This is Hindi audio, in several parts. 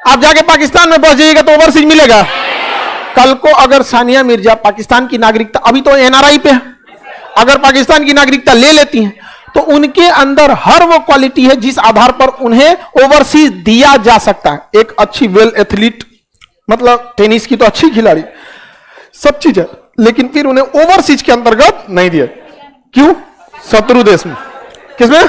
आप जाके पाकिस्तान में पहुंच जाइएगा तो ओवरसीज मिलेगा। कल को अगर सानिया मिर्जा पाकिस्तान की नागरिकता, अभी तो एनआरआई पे है, अगर पाकिस्तान की नागरिकता ले लेती हैं तो उनके अंदर हर वो क्वालिटी है जिस आधार पर उन्हें ओवरसीज दिया जा सकता है। एक अच्छी वेल एथलीट, मतलब टेनिस की तो अच्छी खिलाड़ी, सब चीज है, लेकिन फिर उन्हें ओवरसीज के अंतर्गत नहीं दिया। क्यों? शत्रु देश में। किसमें?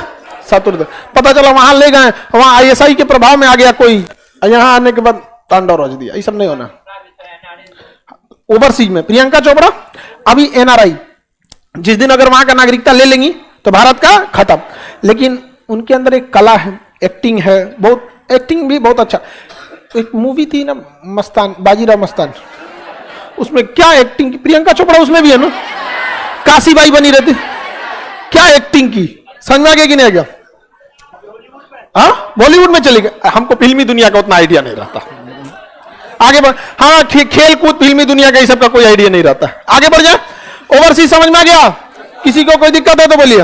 शत्रु देश। पता चला वहां ले गए, वहां आईएसआई के प्रभाव में आ गया कोई, यहां आने के बाद तांडव रच दिया। ये सब नहीं होना। ओवरसीज में प्रियंका चोपड़ा अभी एनआरआई, जिस दिन अगर वहां का नागरिकता ले लेंगी तो भारत का खत्म। लेकिन उनके अंदर एक कला है, एक्टिंग है, बहुत एक्टिंग भी बहुत अच्छा। एक मूवी थी ना मस्तान, बाजीराव मस्तान, उसमें क्या एक्टिंग की, प्रियंका चोपड़ा उसमें भी है ना, काशीबाई बनी रहती, क्या एक्टिंग की, समझ में आ गया कि नहीं आ गया? हाँ, बॉलीवुड में चली गई। हमको फिल्मी दुनिया का उतना आइडिया नहीं रहता, आगे बढ़। हाँ, खेल कूद फिल्मी दुनिया का, ये सब का कोई आइडिया नहीं रहता। आगे बढ़ जाए। ओवरसीज समझ में आ गया? किसी को कोई दिक्कत है तो बोलिए।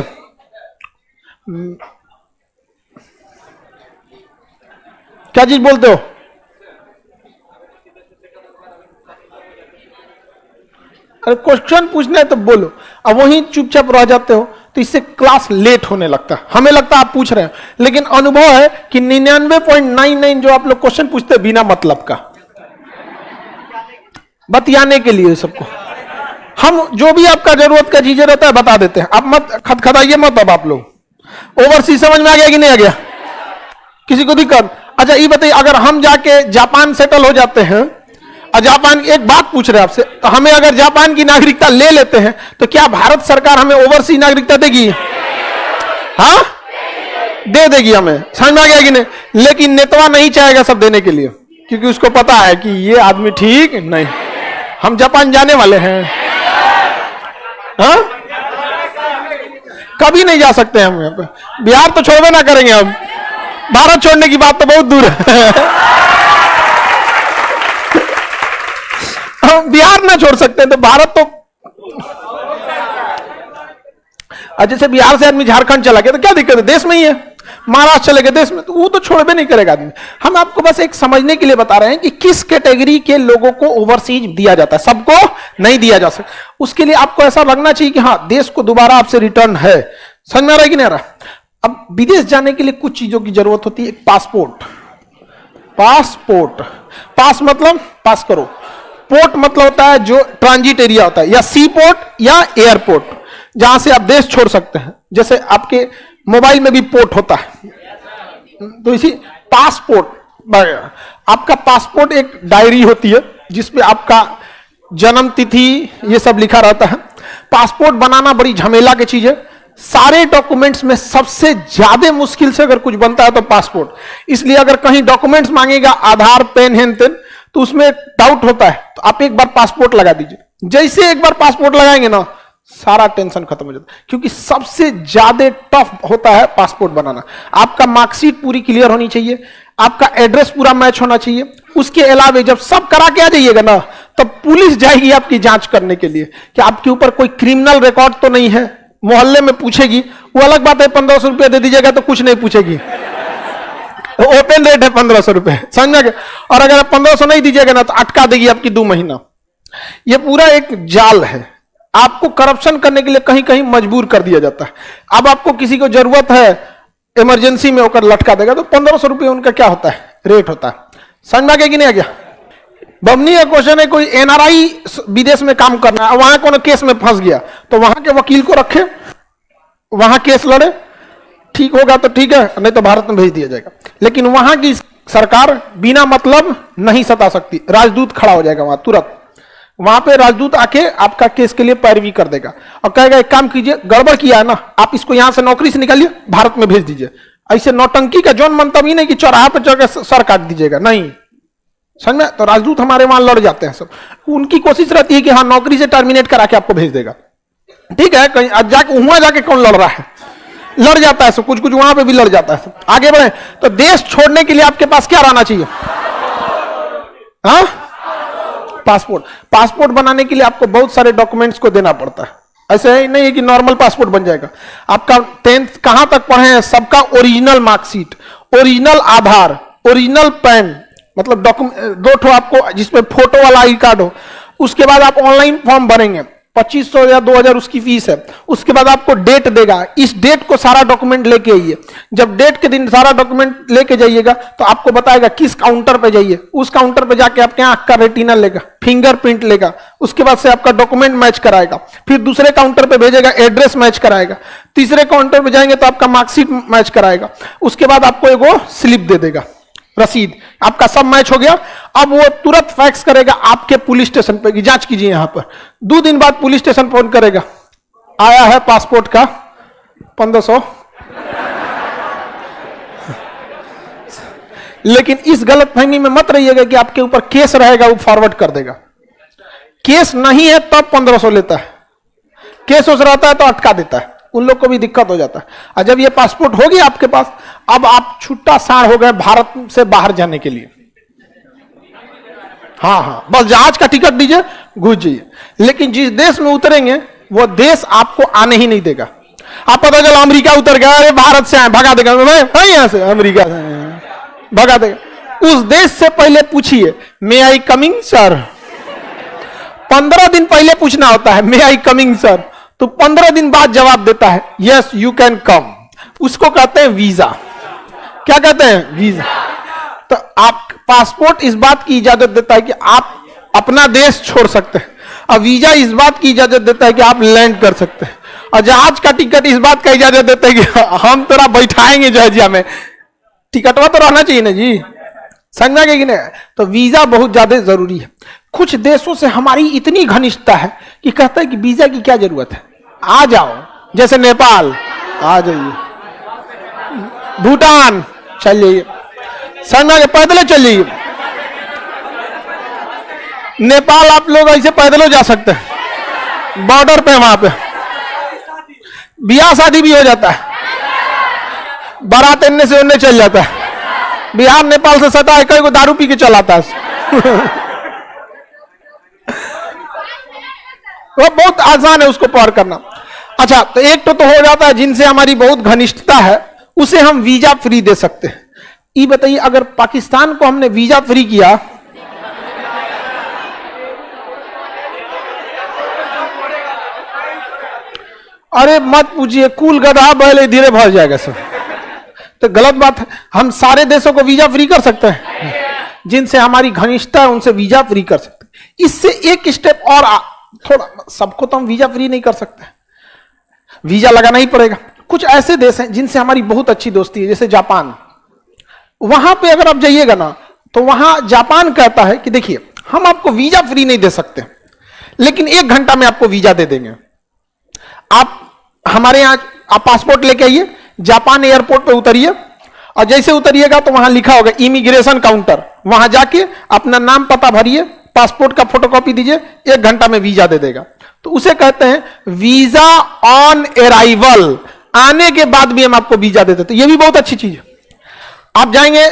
क्या चीज बोलते हो? अरे क्वेश्चन पूछना है तो बोलो, अब वहीं चुपचाप रह जाते हो तो इससे क्लास लेट होने लगता है। हमें लगता है आप पूछ रहे हैं, लेकिन अनुभव है कि 99.99 जो आप लोग क्वेश्चन पूछते हैं बिना मतलब का, बतियाने के लिए सबको। हम जो भी आपका जरूरत का चीजें रहता है बता देते हैं, आप मत खटखटाइए मत। अब आप लोग ओवरसीज समझ में आ गया कि नहीं आ गया? किसी को दिक्कत? अच्छा ये बताइए, अगर हम जाके जापान सेटल हो जाते हैं और जापान, एक बात पूछ रहे हैं आपसे, तो हमें अगर जापान की नागरिकता ले लेते हैं तो क्या भारत सरकार हमें ओवरसीज नागरिकता देगी? हाँ, दे देगी हमें। समझ में आ गया कि नहीं? लेकिन नेतवा नहीं चाहेगा सब देने के लिए, क्योंकि उसको पता है कि ये आदमी ठीक नहीं। हम जापान जाने वाले हैं, हाँ? कभी नहीं जा सकते हम यहाँ पे। बिहार तो छोड़वे ना करेंगे हम, भारत छोड़ने की बात तो बहुत दूर है। हम बिहार ना छोड़ सकते हैं तो भारत तो, जैसे बिहार से आदमी झारखंड चला गया तो क्या दिक्कत है, देश में ही है। महाराष्ट्र चले गए देश में, तो वो तो छोड़वे नहीं करेगा आदमी। हम आपको बस एक समझने के लिए बता रहे हैं कि किस कैटेगरी के लोगों को ओवरसीज दिया जाता है, सबको नहीं दिया जा सकता। उसके लिए आपको ऐसा लगना चाहिए कि हाँ, देश को दोबारा आपसे रिटर्न है। समझ में आ रहा है कि नहीं आ रहा? अब विदेश जाने के लिए कुछ चीजों की जरूरत होती है। एक पासपोर्ट, पासपोर्ट, पास मतलब पास करो, पोर्ट मतलब होता है जो ट्रांजिट एरिया होता है, या सी पोर्ट या एयरपोर्ट, जहां से आप देश छोड़ सकते हैं। जैसे आपके मोबाइल में भी पोर्ट होता है, तो इसी पासपोर्ट। आपका पासपोर्ट एक डायरी होती है जिसपे आपका जन्म तिथि ये सब लिखा रहता है। पासपोर्ट बनाना बड़ी झमेला की चीज है। सारे डॉक्यूमेंट्स में सबसे ज्यादा मुश्किल से अगर कुछ बनता है तो पासपोर्ट। इसलिए अगर कहीं डॉक्यूमेंट्स मांगेगा, आधार, पेन, हेन तेन, तो उसमें डाउट होता है, तो आप एक बार पासपोर्ट लगा दीजिए। जैसे एक बार पासपोर्ट लगाएंगे ना, सारा टेंशन खत्म हो जाता है, क्योंकि सबसे ज्यादा टफ होता है पासपोर्ट बनाना। आपका मार्कशीट पूरी क्लियर होनी चाहिए, आपका एड्रेस पूरा मैच होना चाहिए। उसके अलावा जब सब करा के आ जाइएगा ना, तब पुलिस जाएगी आपकी जांच करने के लिए कि आपके ऊपर कोई क्रिमिनल रिकॉर्ड तो नहीं है। मोहल्ले में पूछेगी, वो अलग बात है, 1500 रुपया दे दीजिएगा तो कुछ नहीं पूछेगी, ओपन रेट है 1500 रुपए, समझ गए? और अगर आप 1500 नहीं दीजिएगा ना तो अटका देगी आपकी 2 महीना। ये पूरा एक जाल है। आपको करप्शन करने के लिए कहीं कहीं मजबूर कर दिया जाता है। अब आपको किसी को जरूरत है, इमरजेंसी में होकर लटका देगा, तो 1500 रुपये उनका क्या होता है, रेट होता है। समझ में आ गया कि नहीं आ गया? बमनी का क्वेश्चन है, कोई एनआरआई विदेश में काम करना है, वहां कोनो केस में फंस गया, तो वहां के वकील को रखे, वहां केस लड़े, ठीक होगा तो ठीक है, नहीं तो भारत में भेज दिया जाएगा। लेकिन वहां की सरकार बिना मतलब नहीं सता सकती, राजदूत खड़ा हो जाएगा वहां तुरंत। वहां पे राजदूत आके आपका केस के लिए पैरवी कर देगा और कहेगा एक काम कीजिए, गड़बड़ किया है ना, आप इसको यहां से नौकरी से निकालिए, भारत में भेज दीजिए। ऐसे नौटंकी का जौन मंतव्य नहीं कि चौराहा पर चढ़ सर काट दीजिएगा, नहीं। समझ में? तो राजदूत हमारे वहां लड़ जाते हैं सब। उनकी कोशिश रहती है कि हाँ, नौकरी से टर्मिनेट करा के आपको भेज देगा। ठीक है, कहीं जाके वहां जाके कौन लड़ रहा है, लड़ जाता है सब, कुछ कुछ वहां पे भी लड़ जाता है सब। आगे बढ़े तो देश छोड़ने के लिए आपके पास क्या रहना चाहिए? हाँ, पासपोर्ट। पासपोर्ट बनाने के लिए आपको बहुत सारे डॉक्यूमेंट्स को देना पड़ता है। ऐसे ही नहीं है कि नॉर्मल पासपोर्ट बन जाएगा। आपका 10th कहां तक पढ़े हैं, सबका ओरिजिनल मार्कशीट, ओरिजिनल आधार, ओरिजिनल पैन, मतलब डॉक्यूमेंट 2 ठो आपको जिसमें फोटो वाला आई कार्ड हो। उसके बाद आप ऑनलाइन फॉर्म भरेंगे, 2500 या 2000 उसकी फीस है। उसके बाद आपको डेट देगा, इस डेट को सारा डॉक्यूमेंट लेके आइए। जब डेट के दिन सारा डॉक्यूमेंट लेके जाइएगा तो आपको बताएगा किस काउंटर पे जाइए। उस काउंटर पे जाके आपके आंख का रेटिना लेगा, फिंगरप्रिंट लेगा, उसके बाद से आपका डॉक्यूमेंट मैच कराएगा। फिर दूसरे काउंटर पे भेजेगा, एड्रेस मैच कराएगा। तीसरे काउंटर पे जाएंगे तो आपका मार्कशीट मैच कराएगा। उसके बाद आपको एगो स्लिप दे देगा, रसीद। आपका सब मैच हो गया। अब वो तुरंत फैक्स करेगा आपके पुलिस स्टेशन पे कि जांच कीजिए यहां पर। 2 दिन बाद पुलिस स्टेशन फोन करेगा, आया है पासपोर्ट का 1500। लेकिन इस गलतफहमी में मत रहिएगा कि आपके ऊपर केस रहेगा, वो फॉरवर्ड कर देगा। केस नहीं है तब 1500 लेता है, केस उस रहता है तो अटका देता है। उन लोग को भी दिक्कत हो जाता है। और जब ये पासपोर्ट हो गया आपके पास, अब आप छुट्टा साढ़ हो गए भारत से बाहर जाने के लिए। हाँ, बस जहाज का टिकट दीजिए, घुस जाइए। लेकिन जिस देश में उतरेंगे वो देश आपको आने ही नहीं देगा। आप पता चला अमेरिका उतर गया, अरे भारत से आए, भगा देगा, यहां से अमेरिका से भगा देगा। उस देश से पहले पूछिए, मे आई कमिंग सर। 15 दिन पहले पूछना होता है, मे आई कमिंग सर। तो 15 दिन बाद जवाब देता है, यस यू कैन कम। उसको कहते हैं वीजा। क्या कहते हैं? वीजा। तो आप पासपोर्ट इस बात की इजाजत देता है कि आप अपना देश छोड़ सकते हैं, और वीजा इस बात की इजाजत देता है कि आप लैंड कर सकते हैं, और जहाज का टिकट इस बात का इजाजत देता है कि हम तेरा बैठाएंगे जहाजिया में। टिकटवा तो रहना चाहिए ना जी, समझ में कि नहीं? तो वीजा बहुत ज्यादा जरूरी है। कुछ देशों से हमारी इतनी घनिष्ठता है कि कहता है कि वीजा की क्या जरूरत है, आ जाओ। जैसे नेपाल, आ जाइए। भूटान चल जाइए, समझ में, पैदल चल जाइए। नेपाल आप लोग ऐसे पैदल जा सकते हैं, बॉर्डर पे, वहां पे ब्याह शादी भी हो जाता है, बारात इनने से उनने चल जाता है। बिहार नेपाल से सटा है, कई को दारू पी के चलाता है। वो बहुत आसान है उसको पार करना। अच्छा, तो एक तो हो जाता है जिनसे हमारी बहुत घनिष्ठता है, उसे हम वीजा फ्री दे सकते हैं। ये बताइए, अगर पाकिस्तान को हमने वीजा फ्री किया, अरे मत पूछिए, कुल गधा बैल धीरे भर जाएगा सब। तो गलत बात है। हम सारे देशों को वीजा फ्री कर सकते हैं, जिनसे हमारी घनिष्ठता है उनसे वीजा फ्री कर सकते हैं। इससे एक स्टेप और थोड़ा, सबको तो हम वीजा फ्री नहीं कर सकते, वीजा लगाना ही पड़ेगा। कुछ ऐसे देश हैं जिनसे हमारी बहुत अच्छी दोस्ती है, जैसे जापान। वहां पे अगर आप जाइएगा ना, तो वहां जापान कहता है कि देखिए, हम आपको वीजा फ्री नहीं दे सकते, लेकिन 1 घंटा में आपको वीजा दे देंगे। आप हमारे यहां आप पासपोर्ट लेके आइए, जापान एयरपोर्ट पे उतरिए, और जैसे उतरिएगा तो वहां लिखा होगा इमिग्रेशन काउंटर। वहां जाके अपना नाम पता भरिए, पासपोर्ट का फोटोकॉपी दीजिए, 1 घंटा में वीजा दे देगा। तो उसे कहते हैं वीजा ऑन अराइवल। आने के बाद भी हम आपको वीजा दे देते, ये भी बहुत अच्छी चीज है। आप जाएंगे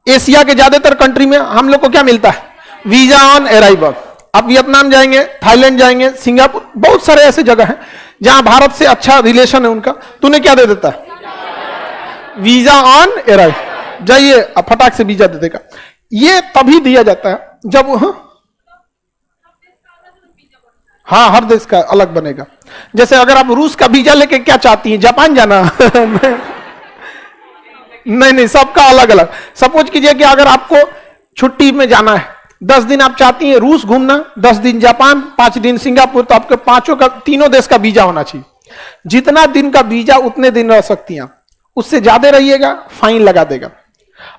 एशिया के ज्यादातर कंट्री में, हम लोग को क्या मिलता है? Visa on arrival. आप वियतनाम जाएंगे, थाईलैंड जाएंगे, सिंगापुर, बहुत सारे ऐसे जगह हैं जहां भारत से अच्छा रिलेशन है उनका, तो उन्हें क्या दे देता है? Visa on arrival. जाइए, अब फटाक से वीजा दे देगा। ये तभी दिया जाता है जब हाँ, हर देश का अलग बनेगा। जैसे अगर आप रूस का वीजा लेके क्या चाहती हैं? जापान जाना? नहीं, सबका अलग अलग। सपोज कीजिए कि अगर आपको छुट्टी में जाना है, 10 दिन आप चाहती हैं रूस घूमना, 10 दिन जापान, 5 दिन सिंगापुर, तो आपके पांचों का, तीनों देश का वीजा होना चाहिए। जितना दिन का वीजा उतने दिन रह सकती हैं। उससे ज्यादा रहिएगा फाइन लगा देगा,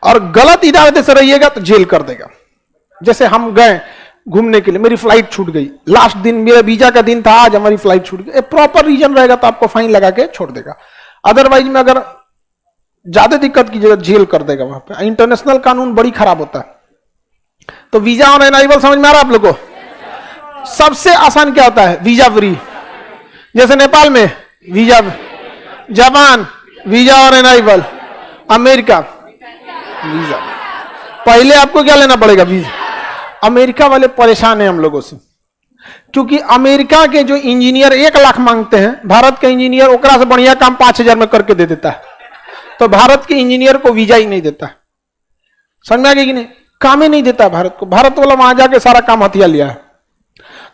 और गलत इरादे से रहिएगा तो जेल कर देगा। जैसे हम गए घूमने के लिए, मेरी फ्लाइट छूट गई, लास्ट दिन मेरा वीजा का दिन था, आज हमारी फ्लाइट छूट गई। प्रॉपर रीजन रहेगा तो आपको फाइन लगा के छोड़ देगा। अदरवाइज में अगर ज्यादा दिक्कत कीजिएगा, जेल कर देगा। वहां पे इंटरनेशनल कानून बड़ी खराब होता है। तो वीजा ऑन अराइवल समझ में आ रहा है आप लोगों को? सबसे आसान क्या होता है? Visa free. जैसे नेपाल में visa, Japan visa on arrival, America visa. पहले आपको क्या लेना पड़ेगा? वीजा। अमेरिका वाले परेशान हैं हम लोगों से, क्योंकि अमेरिका के जो इंजीनियर 1 लाख मांगते हैं, भारत के इंजीनियर ओकरा से बढ़िया काम 5000 में करके दे देता है। तो भारत के इंजीनियर को वीजा ही नहीं देता है। समझ में आ गया कि नहीं? काम ही नहीं देता भारत को। भारत वाला वहां जाके सारा काम हथिया लिया है।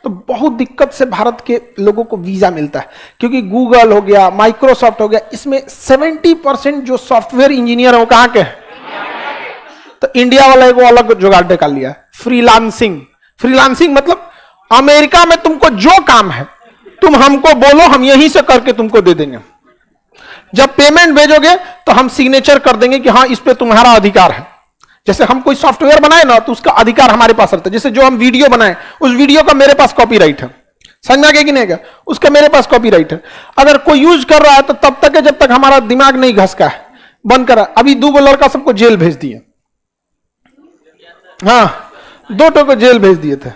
तो बहुत दिक्कत से भारत के लोगों को वीजा मिलता है, क्योंकि गूगल हो गया, माइक्रोसॉफ्ट हो गया, इसमें 70% जो सॉफ्टवेयर इंजीनियर है वो कहां के हैं? तो इंडिया वाला एक अलग जुगाड़ निकाल लिया, फ्रीलांसिंग। फ्रीलांसिंग मतलब अमेरिका में तुमको जो काम है तुम हमको बोलो, हम यहीं से करके तुमको दे देंगे। जब पेमेंट भेजोगे तो हम सिग्नेचर कर देंगे कि हाँ इस पे तुम्हारा अधिकार है। जैसे हम कोई सॉफ्टवेयर बनाए ना तो उसका अधिकार हमारे पास रहता है। जैसे जो हम वीडियो बनाए उस वीडियो का मेरे पास कॉपीराइट है, समझ में आ गया कि नहीं? उसका मेरे पास कॉपीराइट है। अगर कोई यूज कर रहा है तो तब तक है जब तक हमारा दिमाग नहीं घसका है, बंद करा। अभी 2 लड़का सबको जेल भेज दिए, हाँ 2 को जेल भेज दिए थे।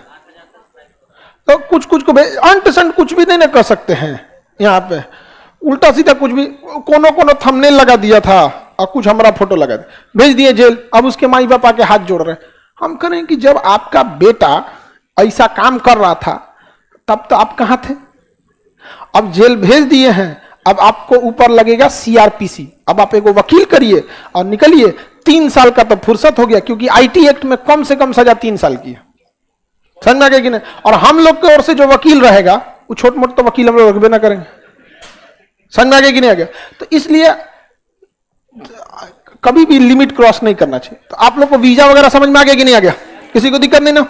तो कुछ को अंट संट कुछ भी नहीं ना कर सकते हैं यहाँ पे, उल्टा सीधा कुछ भी, कोनो थंबनेल लगा दिया था और कुछ हमारा फोटो लगा दिया, भेज दिए जेल। अब उसके माई बाप आके हाथ जोड़ रहे हैं। हम कह रहे हैं कि जब आपका बेटा ऐसा काम कर रहा था तब तो आप कहां थे? अब जेल भेज दिए हैं, अब आपको ऊपर लगेगा CRPC। अब आप एक वकील करिए और निकलिए। 3 साल का तो फुर्सत हो गया, क्योंकि IT एक्ट में कम से कम सजा 3 साल की है, समझ में आ गया कि नहीं? और हम लोग की ओर से जो वकील रहेगा वो छोट मोट तो वकील हम लोग रखबे ना करेंगे, समझ में आ गया कि नहीं आ गया? तो इसलिए कभी भी लिमिट क्रॉस नहीं करना चाहिए। तो आप लोग को वीजा वगैरह समझ में आ गया कि नहीं आ गया? किसी को दिक्कत नहीं ना?